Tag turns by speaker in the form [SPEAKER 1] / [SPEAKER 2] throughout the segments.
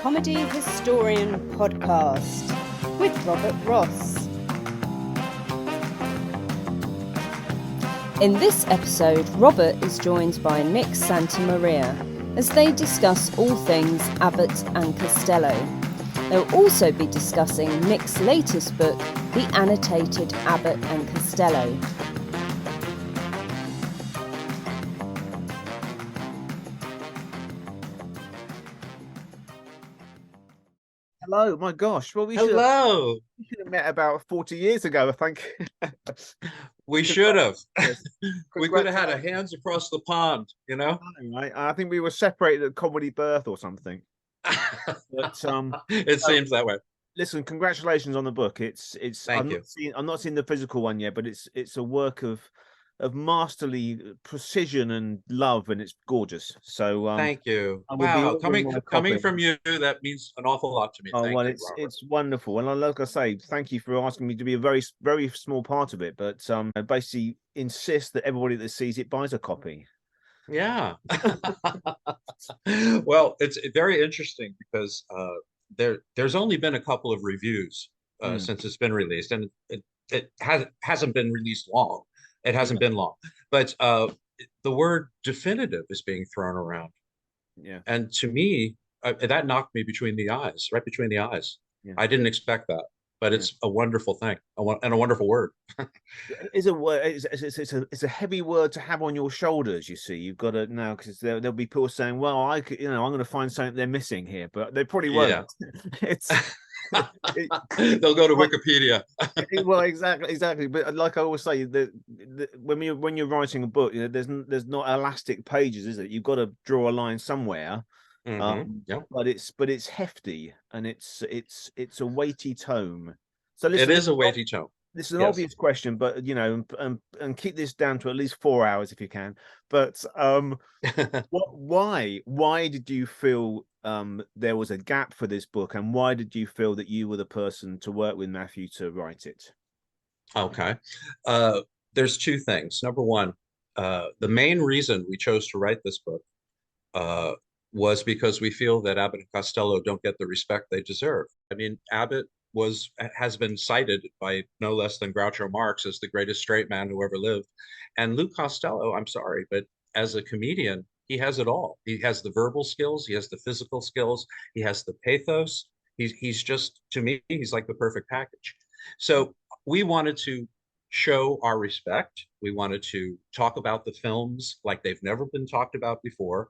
[SPEAKER 1] Comedy Historian podcast with Robert Ross. In this episode, Robert is joined by Nick Santamaria as they discuss all things Abbott and Costello. They'll also be discussing Nick's latest book, The Annotated Abbott and Costello.
[SPEAKER 2] Hello, my gosh. Well, we should have met about 40 years ago, I think.
[SPEAKER 3] We should have. We could have had our hands across the pond, you know?
[SPEAKER 2] Right? I think we were separated at comedy birth or something. But
[SPEAKER 3] it seems that way.
[SPEAKER 2] Listen, congratulations on the book.
[SPEAKER 3] Thank you.
[SPEAKER 2] I'm not seeing the physical one yet, but it's a work of masterly precision and love, and it's gorgeous. So
[SPEAKER 3] thank you.
[SPEAKER 2] Wow,
[SPEAKER 3] coming from you, that means an awful lot to me.
[SPEAKER 2] Oh,
[SPEAKER 3] thank
[SPEAKER 2] well,
[SPEAKER 3] you,
[SPEAKER 2] it's wonderful, and like I say, thank you for asking me to be a very, very small part of it. But I basically insist that everybody that sees it buys a copy.
[SPEAKER 3] Yeah. Well, it's very interesting because there's only been a couple of reviews since it's been released, and it hasn't been released long. It hasn't been long, but the word definitive is being thrown around.
[SPEAKER 2] Yeah.
[SPEAKER 3] And to me, that knocked me between the eyes, right between the eyes.
[SPEAKER 2] Yeah.
[SPEAKER 3] I didn't expect that, but it's a wonderful thing, and a wonderful word.
[SPEAKER 2] It's a word. It's a heavy word to have on your shoulders. You see, you've got to now, because there'll be people saying, "Well, I'm going to find something they're missing here," but they probably won't.
[SPEAKER 3] Yeah.
[SPEAKER 2] It's.
[SPEAKER 3] They'll go to Wikipedia.
[SPEAKER 2] Well, exactly. But like I always say, when you're writing a book, there's not elastic pages, is it? You've got to draw a line somewhere. But it's hefty, and it's a weighty tome. So listen,
[SPEAKER 3] it is a weighty tome.
[SPEAKER 2] This is an obvious question, but and keep this down to at least 4 hours if you can. But why did you feel there was a gap for this book, and why did you feel that you were the person to work with Matthew to write it?
[SPEAKER 3] Okay, there's two things. Number one, the main reason we chose to write this book was because we feel that Abbott and Costello don't get the respect they deserve. I mean, Abbott has been cited by no less than Groucho Marx as the greatest straight man who ever lived. And Lou Costello, I'm sorry, but as a comedian, he has it all. He has the verbal skills, he has the physical skills, he has the pathos. He's just, to me, he's like the perfect package. So we wanted to show our respect. We wanted to talk about the films like they've never been talked about before.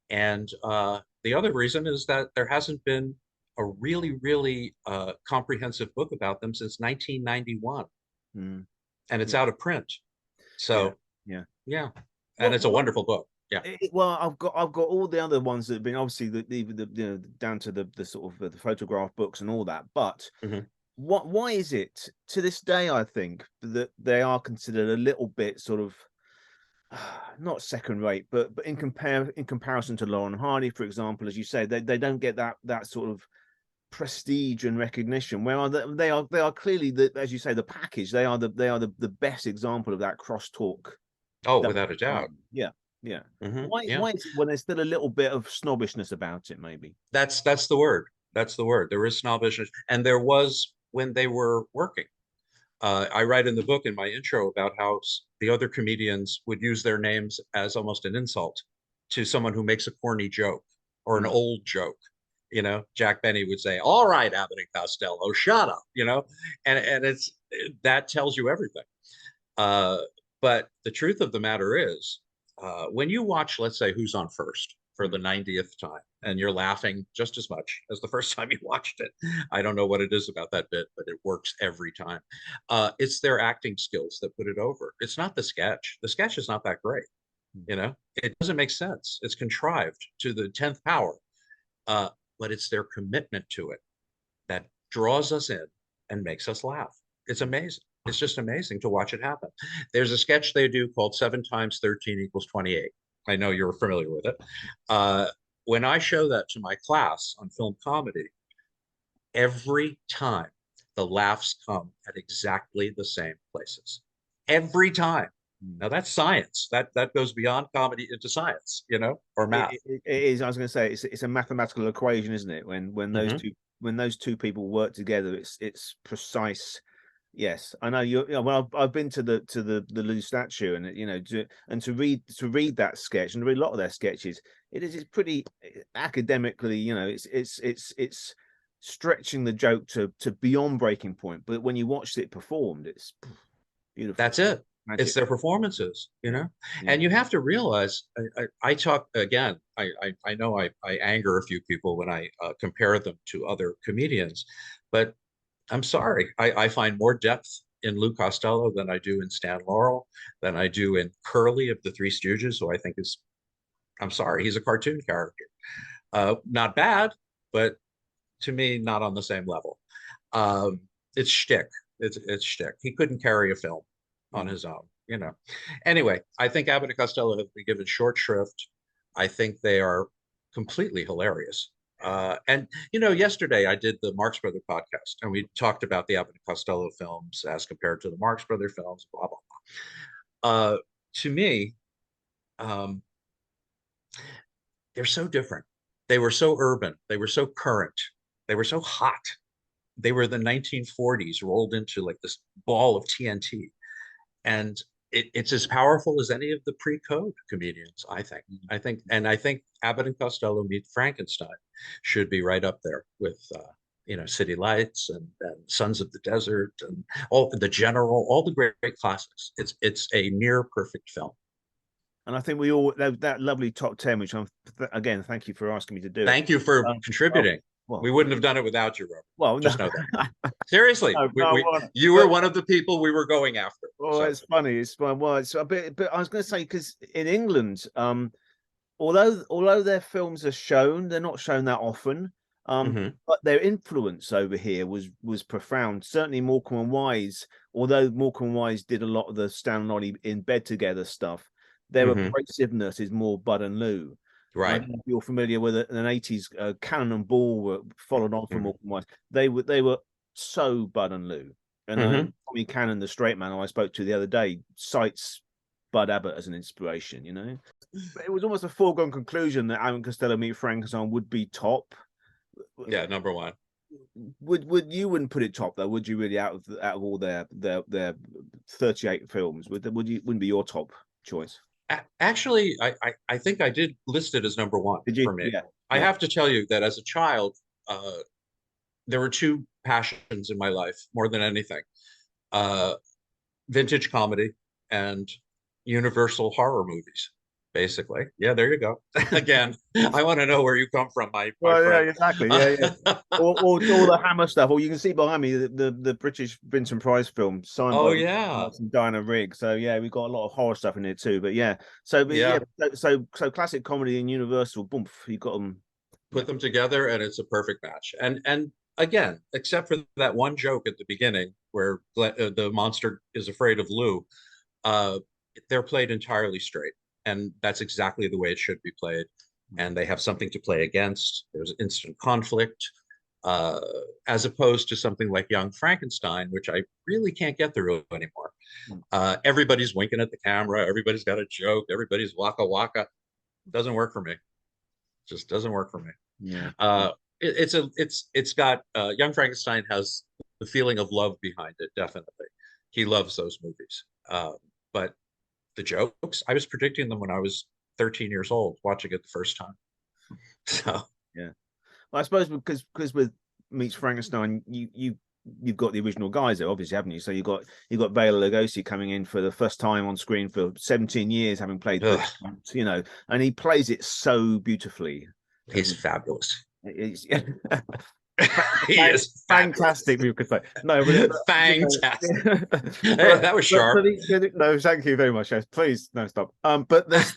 [SPEAKER 3] And the other reason is that there hasn't been a really, really comprehensive book about them since 1991, and it's out of print. So yeah, and it's a wonderful book. Yeah.
[SPEAKER 2] Well, I've got all the other ones that have been obviously the down to the sort of the photograph books and all that. But why is it to this day, I think, that they are considered a little bit sort of not second rate, but in comparison to Laurel and Hardy, for example, as you say, they don't get that sort of prestige and recognition, where they are clearly, as you say, the package. They are the best example of that crosstalk.
[SPEAKER 3] Oh, without a doubt.
[SPEAKER 2] Yeah. Why is it when there's still a little bit of snobbishness about it? Maybe
[SPEAKER 3] that's the word. That's the word. There is snobbishness, and there was when they were working. I write in the book in my intro about how the other comedians would use their names as almost an insult to someone who makes a corny joke or an old joke. Jack Benny would say, "All right, Abbott and Costello, shut up," and that tells you everything. But the truth of the matter is, when you watch, let's say, Who's on First for the 90th time, and you're laughing just as much as the first time you watched it. I don't know what it is about that bit, but it works every time. It's their acting skills that put it over. It's not the sketch. The sketch is not that great. It doesn't make sense. It's contrived to the 10th power. But it's their commitment to it that draws us in and makes us laugh. It's amazing. It's just amazing to watch it happen. There's a sketch they do called 7 times 13 equals 28. I know you're familiar with it. When I show that to my class on film comedy, every time the laughs come at exactly the same places. Every time. Now that's science. That goes beyond comedy into science, you know, or math.
[SPEAKER 2] It is. I was going to say it's a mathematical equation, isn't it? When those two people work together, it's precise. Yes, I know you. Well, I've been to the Lou statue, and you know, to read that sketch and to read a lot of their sketches, it's pretty academically. You know, it's stretching the joke to beyond breaking point. But when you watched it performed, it's beautiful.
[SPEAKER 3] That's it.
[SPEAKER 2] Magic.
[SPEAKER 3] It's their performances, you know.
[SPEAKER 2] Yeah.
[SPEAKER 3] And you have to realize. I talk again. I know I anger a few people when I compare them to other comedians, but I'm sorry. I find more depth in Lou Costello than I do in Stan Laurel, than I do in Curly of the Three Stooges, who I think is, I'm sorry, he's a cartoon character. Not bad, but to me, not on the same level. It's shtick. It's shtick. He couldn't carry a film on his own, you know. Anyway, I think Abbott and Costello have been given short shrift. I think they are completely hilarious. And you know, yesterday I did the Marx Brother podcast, and we talked about the Abbott and Costello films as compared to the Marx Brother films, blah blah blah. To me, um, they're so different. They were so urban. They were so current. They were so hot. They were the 1940s rolled into like this ball of TNT, and it's as powerful as any of the pre-code comedians, I think. I think Abbott and Costello Meet Frankenstein should be right up there with you know, City Lights and Sons of the Desert and all the General, all the great classics. It's a near perfect film.
[SPEAKER 2] And I think we all that lovely top 10, which again, thank you for asking me to do.
[SPEAKER 3] Thank you for contributing.
[SPEAKER 2] Well,
[SPEAKER 3] we wouldn't have done it without you, Robert.
[SPEAKER 2] Well,
[SPEAKER 3] just know that. Seriously, you were one of the people we were going after.
[SPEAKER 2] Well, so. It's funny. It's fun. Well, it's a bit. But I was going to say, because in England, although their films are shown, they're not shown that often. But their influence over here was profound. Certainly, Morecambe and Wise. Although Morecambe and Wise did a lot of the Stan and Ollie in bed together stuff, their abrasiveness is more Bud and Lou.
[SPEAKER 3] Right.
[SPEAKER 2] I don't know if you're familiar with it. In the 80s, Cannon and Ball were followed on from Morecambe and Wise. They were so Bud and Lou. And Tommy Cannon, the straight man who I spoke to the other day, cites Bud Abbott as an inspiration. You know, it was almost a foregone conclusion that Abbott and Costello Meet Frankenstein would be top.
[SPEAKER 3] Yeah, number one.
[SPEAKER 2] Would you wouldn't put it top though? Would you really out of all their 38 films? Wouldn't be your top choice?
[SPEAKER 3] Actually, I think I did list it as number one for me.
[SPEAKER 2] Yeah.
[SPEAKER 3] I have to tell you that as a child, there were two passions in my life more than anything: vintage comedy and universal horror movies. Basically, yeah. There you go. Again, I want to know where you come from, my friend.
[SPEAKER 2] Yeah, exactly. Yeah. or all the Hammer stuff. Or you can see behind me the British Vincent Price film. Signed by Diana Rigg. So yeah, we've got a lot of horror stuff in there too. But yeah, so classic comedy and Universal. Boom, you got them.
[SPEAKER 3] Put them together, and it's a perfect match. And again, except for that one joke at the beginning where the monster is afraid of Lou, they're played entirely straight. And that's exactly the way it should be played. And they have something to play against. There's instant conflict, as opposed to something like Young Frankenstein, which I really can't get through anymore. Everybody's winking at the camera. Everybody's got a joke. Everybody's waka waka. Doesn't work for me. Just doesn't work for me.
[SPEAKER 2] Yeah.
[SPEAKER 3] It's got Young Frankenstein has the feeling of love behind it. Definitely, he loves those movies. But the jokes, I was predicting them when I was 13 years old, watching it the first time. So
[SPEAKER 2] yeah, well, I suppose because with Meets Frankenstein, you've got the original guys there, obviously, haven't you? So you've got Bela Lugosi coming in for the first time on screen for 17 years, having played, you know, and he plays it so beautifully.
[SPEAKER 3] He's fabulous.
[SPEAKER 2] He is fantastic. We could say no, but
[SPEAKER 3] fantastic. Hey, that was sharp.
[SPEAKER 2] No, thank you very much. Yes, please, no, stop. But there's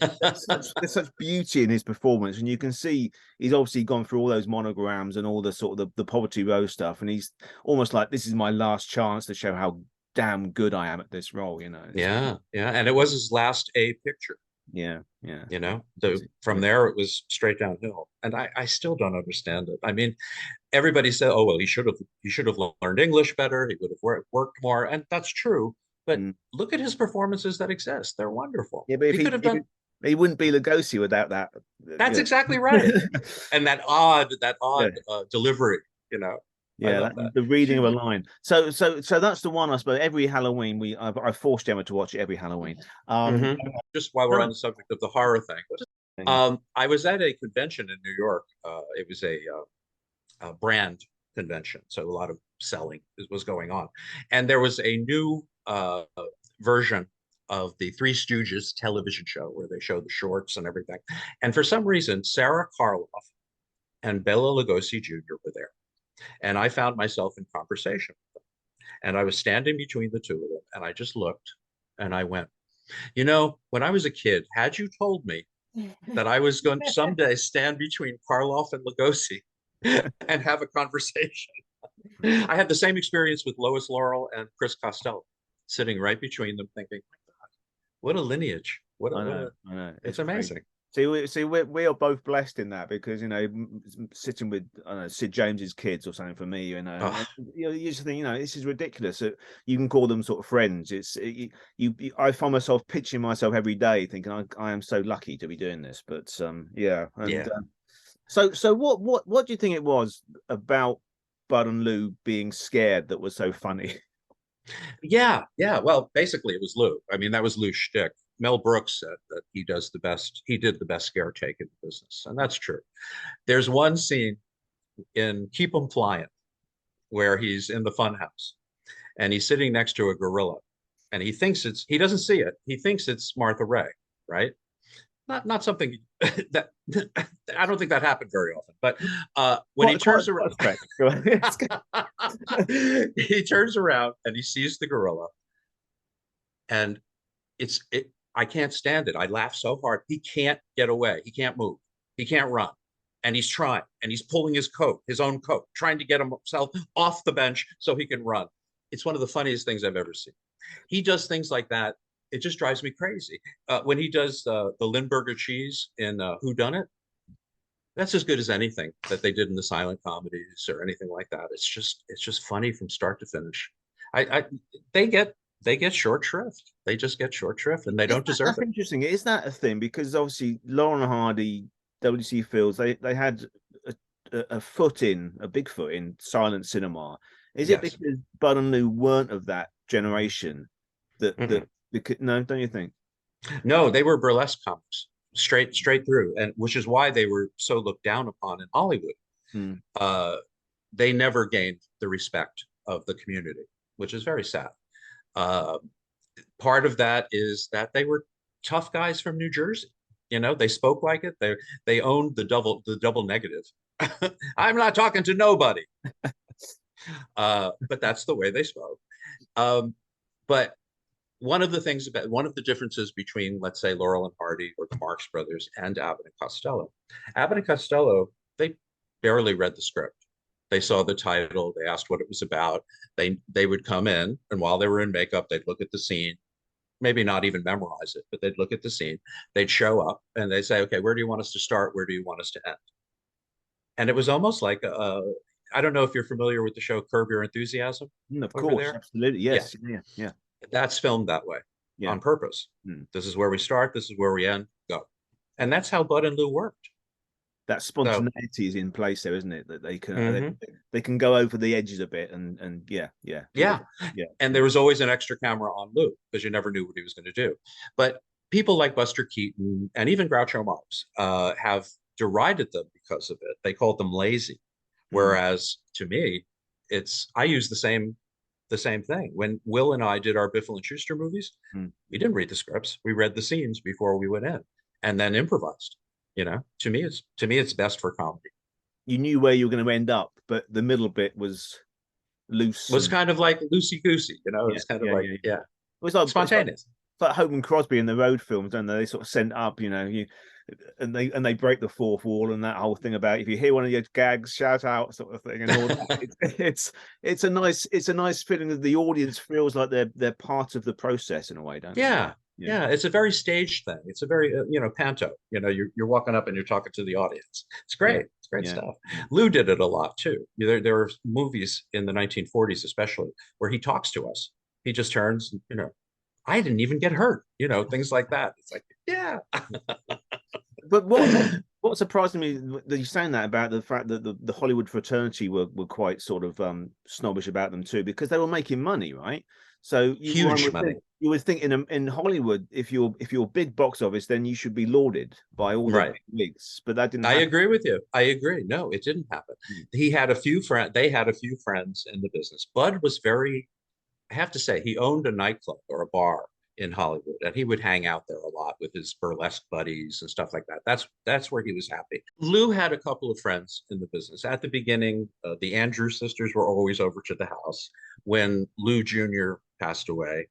[SPEAKER 2] such beauty in his performance, and you can see he's obviously gone through all those monograms and all the sort of the poverty row stuff, and he's almost like, this is my last chance to show how damn good I am at this role. You know.
[SPEAKER 3] Yeah, and it was his last A picture.
[SPEAKER 2] Yeah.
[SPEAKER 3] You know, from there it was straight downhill, and I still don't understand it. I mean, everybody said, "Oh well, he should have learned English better. He would have worked more," and that's true. But look at his performances that exist. They're wonderful.
[SPEAKER 2] Yeah, but
[SPEAKER 3] he could have done.
[SPEAKER 2] He wouldn't be Lugosi without that.
[SPEAKER 3] That's exactly right. And that odd delivery,
[SPEAKER 2] Yeah, the reading of a line. So that's the one, I suppose. Every Halloween, I forced Emma to watch it every Halloween.
[SPEAKER 3] Just while we're on the subject of the horror thing, I was at a convention in New York. It was a brand convention, so a lot of selling was going on, and there was a new version of the Three Stooges television show where they show the shorts and everything. And for some reason, Sarah Karloff and Bela Lugosi Jr. were there. And I found myself in conversation with them. And I was standing between the two of them. And I just looked and I went, when I was a kid, had you told me that I was going to someday stand between Karloff and Lugosi and have a conversation. I had the same experience with Lois Laurel and Chris Costello, sitting right between them thinking, what a lineage. I know. It's amazing.
[SPEAKER 2] We are both blessed in that, because sitting with Sid James's kids or something, for me, you just think, this is ridiculous. You can call them sort of friends. I find myself pitching myself every day thinking I am so lucky to be doing this. But so what do you think it was about Bud and Lou being scared that was so funny?
[SPEAKER 3] Yeah. Well, basically it was Lou. I mean, that was Lou's shtick. Mel Brooks said that he did the best scare take in the business. And that's true. There's one scene in Keep 'em Flying where he's in the funhouse and he's sitting next to a gorilla and he doesn't see it. He thinks it's Martha Raye, right? Not something that I don't think that happened very often, but when he turns around, he turns around and he sees the gorilla, and I can't stand it. I laugh so hard. He can't get away. He can't move. He can't run, and he's trying, and he's pulling his own coat, trying to get himself off the bench so he can run. It's one of the funniest things I've ever seen. He does things like that. It just drives me crazy. When he does the Lindbergh cheese in Who Done It, that's as good as anything that they did in the silent comedies or anything like that. It's just funny from start to finish. They get short shrift. They just get short shrift, and they don't deserve it.
[SPEAKER 2] That's interesting. Is that a thing? Because obviously Laurel and Hardy, W.C. Fields, they had a big foot in silent cinema. Is it because Bud and Lou weren't of that generation no, don't you think?
[SPEAKER 3] No, they were burlesque comics straight through, and which is why they were so looked down upon in Hollywood. They never gained the respect of the community, which is very sad. Part of that is that they were tough guys from New Jersey. They spoke like it. They owned the double negative. I'm not talking to nobody. But that's the way they spoke. But one of the differences between, let's say, Laurel and Hardy or the Marx Brothers and Abbott and Costello, they barely read the script. They saw the title, they asked what it was about. They would come in, and while they were in makeup, they'd look at the scene, maybe not even memorize it, but they'd look at the scene. They'd show up and they'd say, okay, where do you want us to start? Where do you want us to end? And it was almost like I don't know if you're familiar with the show Curb Your Enthusiasm.
[SPEAKER 2] Of course, absolutely. Yes. Yeah.
[SPEAKER 3] That's filmed that way on purpose. This is where we start. This is where we end. Go. And that's how Bud and Lou worked.
[SPEAKER 2] That spontaneity is in place there, isn't it? That they can go over the edges a bit and yeah.
[SPEAKER 3] And there was always an extra camera on Lou because you never knew what he was going to do. But people like Buster Keaton and even Groucho Marx have derided them because of it. They called them lazy. Whereas to me, I use the same thing. When Will and I did our Biffle and Schuster movies, we didn't read the scripts. We read the scenes before we went in and then improvised. To me it's best for comedy. You
[SPEAKER 2] knew where you were going to end up, but the middle bit was loose.
[SPEAKER 3] Was kind of like loosey goosey, It's kind of it was like spontaneous.
[SPEAKER 2] It's like Hope and Crosby in the Road films, don't they? They sort of send up, and they break the fourth wall and that whole thing about if you hear one of your gags, shout out, sort of thing, and all that. It's a nice feeling that the audience feels like they're part of the process in a way, don't they?
[SPEAKER 3] Yeah, it's a very staged thing. It's a very panto. You're walking up and you're talking to the audience. It's great. It's great stuff. Lou did it a lot too. There were movies in the 1940s, especially, where he talks to us. he just turns, I didn't even get hurt, things like that. It's like, yeah.
[SPEAKER 2] But what surprised me that you're saying that about the fact that the Hollywood fraternity were quite sort of snobbish about them too, because they were making money, right? So
[SPEAKER 3] Huge money.
[SPEAKER 2] You would think in Hollywood, if you're big box office, then you should be lauded by all the
[SPEAKER 3] Right.
[SPEAKER 2] big wigs. But that didn't
[SPEAKER 3] I
[SPEAKER 2] happen.
[SPEAKER 3] agree with you. I agree. No, it didn't happen. He had a few friends. They had a few friends in the business. Bud was very, I have to say, he owned a nightclub or a bar in Hollywood, and he would hang out there a lot with his burlesque buddies and stuff like that. That's where he was happy. Lou had a couple of friends in the business. At the beginning, the Andrews sisters were always over to the house. When Lou Jr. passed away,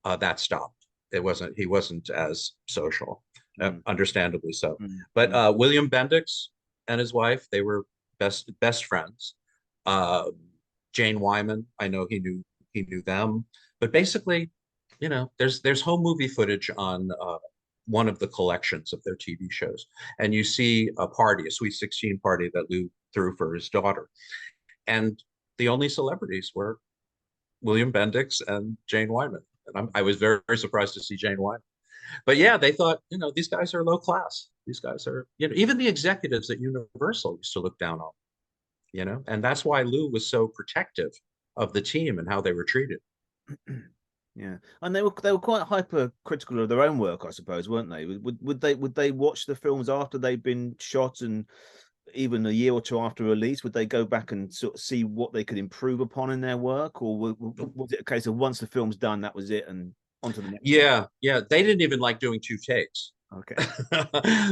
[SPEAKER 3] that stopped. He wasn't as social, understandably so. But William Bendix and his wife, they were best friends. Jane Wyman, I know he knew them, but basically, there's home movie footage on one of the collections of their TV shows, and you see a Sweet 16 party that Lou threw for his daughter, and the only celebrities were William Bendix and Jane Wyman, and I was very, very surprised to see Jane Wyman. But yeah, they thought, these guys are low class. These guys are, even the executives at Universal used to look down on them, and that's why Lou was so protective of the team and how they were treated.
[SPEAKER 2] Yeah, and they were quite hypercritical of their own work, I suppose, weren't they? Would they watch the films after they'd been shot, and even a year or two after release, would they go back and sort of see what they could improve upon in their work, or was it a case of once the film's done, that was it, and on to the next?
[SPEAKER 3] Yeah, they didn't even like doing 2 takes.
[SPEAKER 2] Okay.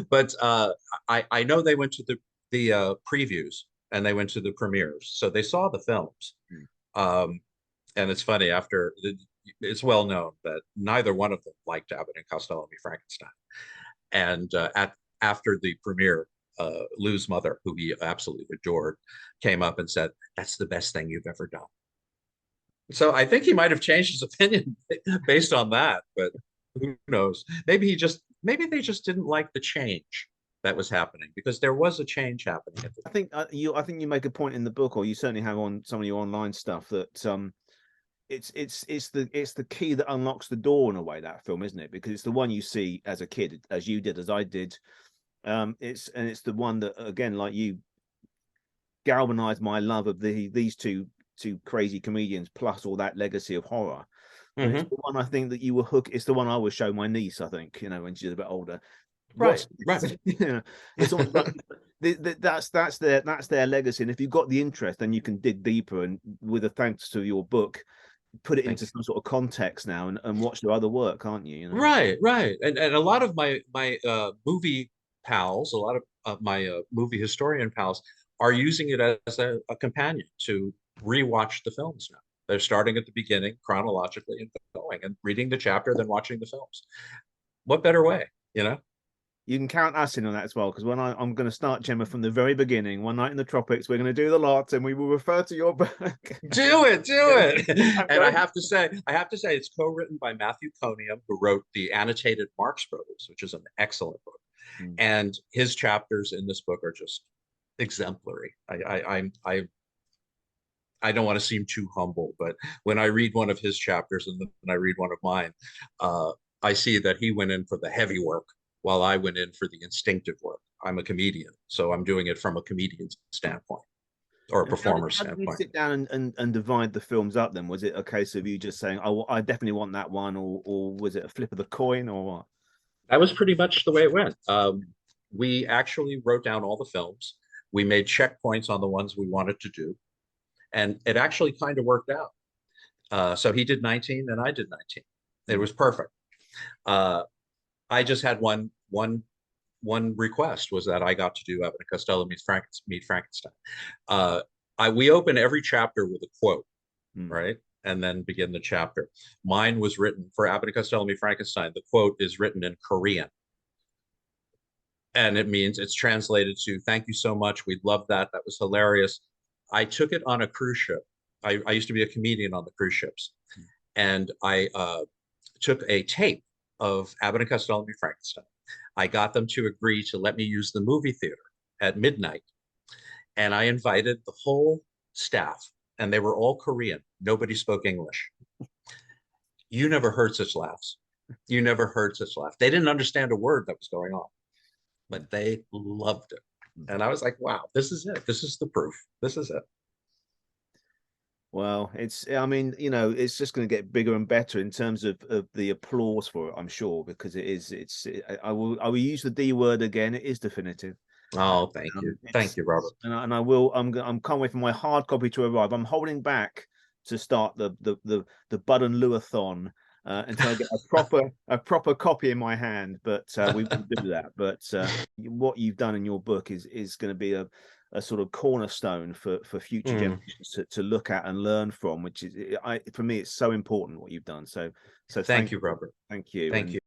[SPEAKER 3] But I know they went to the previews and they went to the premieres, so they saw the films. And it's funny, it's well known that neither one of them liked Abbott and Costello Meet Frankenstein. And after the premiere, Lou's mother, who he absolutely adored, came up and said, "That's the best thing you've ever done." So I think he might have changed his opinion based on that, but who knows? Maybe they just didn't like the change that was happening, because there was a change happening.
[SPEAKER 2] I think you make a point in the book, or you certainly have on some of your online stuff, that it's the key that unlocks the door in a way, that film, isn't it? Because it's the one you see as a kid, as you did, as I did. It's the one that, again, like you, galvanized my love of these two crazy comedians, plus all that legacy of horror. And it's the one I think that you were hooked. It's the one I would show my niece, I think, when she's a bit older.
[SPEAKER 3] Right.
[SPEAKER 2] It's almost like that's their legacy. And if you've got the interest, then you can dig deeper, and with a thanks to your book, put it into some sort of context now, and watch their other work, can't you?
[SPEAKER 3] Right. And a lot of my movie pals, a lot of my movie historian pals are using it as a companion to rewatch the films now. They're starting at the beginning chronologically and going and reading the chapter, then watching the films. What better way,
[SPEAKER 2] You can count us in on that as well, because when I'm going to start, Gemma, from the very beginning, One Night in the Tropics, we're going to do the lot, and we will refer to your book.
[SPEAKER 3] Do it. And I have to say, it's co-written by Matthew Coniam, who wrote the Annotated Marx Brothers, which is an excellent book. And his chapters in this book are just exemplary. I don't want to seem too humble, but when I read one of his chapters and then I read one of mine, I see that he went in for the heavy work while I went in for the instinctive work. I'm a comedian, so I'm doing it from a comedian's standpoint or a performer's standpoint.
[SPEAKER 2] How did you sit down and divide the films up then? Was it a case of you just saying, "Oh, I definitely want that one," or was it a flip of the coin, or what?
[SPEAKER 3] That was pretty much the way it went. We actually wrote down all the films. We made checkpoints on the ones we wanted to do, and it actually kind of worked out. So he did 19 and I did 19. It was perfect. I just had one request, was that I got to do Abbott and Costello Meet Frankenstein. We open every chapter with a quote, right? And then begin the chapter. Mine was written for Abbott and Costello Meet Frankenstein. The quote is written in Korean. And it means, it's translated to, "Thank you so much. We love that. That was hilarious." I took it on a cruise ship. I used to be a comedian on the cruise ships. And I took a tape of Abbott and Costello Meet Frankenstein. I got them to agree to let me use the movie theater at midnight. And I invited the whole staff, and they were all Korean. Nobody spoke English. you never heard such laughs. You never heard such laughs. They didn't understand a word that was going on, but they loved it. And I was like, wow, this is it. This is the proof. This is it.
[SPEAKER 2] Well, I mean, you know, it's just going to get bigger and better in terms of the applause for it, I'm sure, because I will use the D word again. It is definitive.
[SPEAKER 3] Oh, thank you. Thank you, Robert.
[SPEAKER 2] And I'm can't wait for my hard copy to arrive. I'm holding back to start the Bud and Lou-a-thon until I get a proper copy in my hand. But we will do that. But what you've done in your book is going to be a sort of cornerstone for future generations to look at and learn from, which is for me it's so important what you've done. So
[SPEAKER 3] thank you, Robert.
[SPEAKER 2] Thank you.
[SPEAKER 3] Thank you.